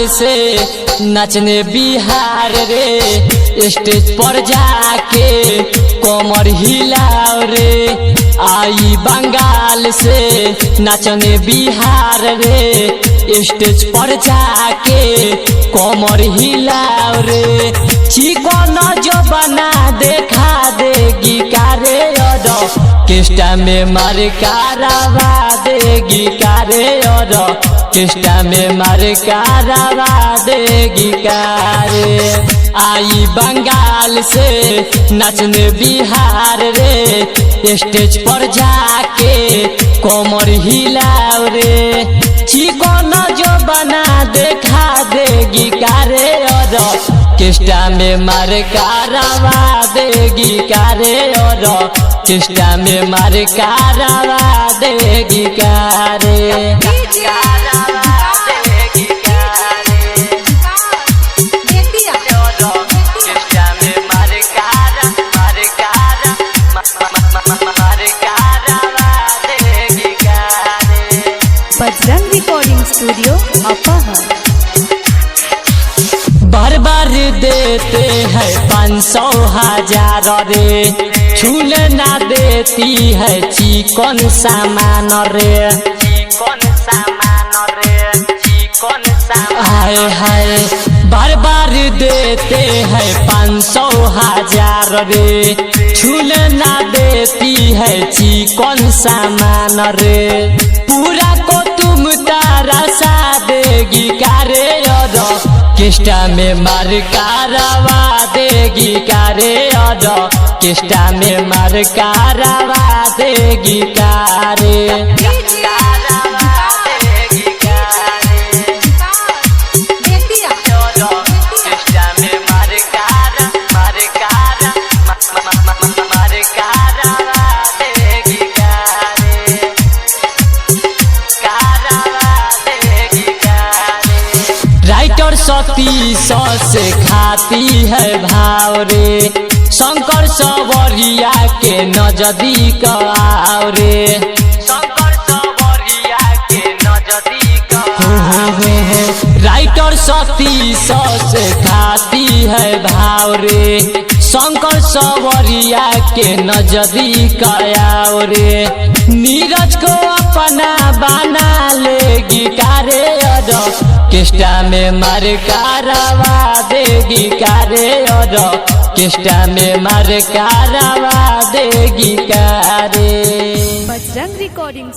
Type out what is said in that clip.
बंगाल से नाचने बिहार रे, स्टेज पर जाके कमर हिलाओ रे। आई बंगाल से नाचने बिहार रे, स्टेज पर जाके कमर हिलाओ रे। चिकन जो बना देखा देगी कारे और केस्टा में मार कारवा देगी कारे और केस्टा में मार कारवा देगी कारे। आई बंगाल से नाचने बिहार रे, स्टेज पर जाके कमर हिलाओ रे। चिकन जो बना देखा देगी कारे और केस्टा में मार कारवा देगी कारे और केस्टा में मार कारवा देगी कारे। बजरंग रिकॉर्डिंग स्टूडियो अपहर। बार बार देते हैं 500 1000 रे, छूने ना देती है चिकन सामान रे। हाय हाय बार बार देते हैं 500 1000 रे, छूने ना देती है चिकन सामान रे। पूरा को तुम तारा सा देगी कारे और केस्टा में मार कारवा देगी कारे और केस्टा में मार कारवा देगी कारे। राइटर सती से खाती है भाव रे, शंकर सवरिया के नजदीक आओ रे। शंकर सवरिया के नजदीक राइटर सती से खाती है भाव रे, शंकर सवरिया के नजदीक आओ रे। नीरज को अपना बना लेगी कारे और केस्टा में मार कारवा देगी कारे और केस्टा में मार कारवा देगी कारे। बजरंग रिकॉर्डिंग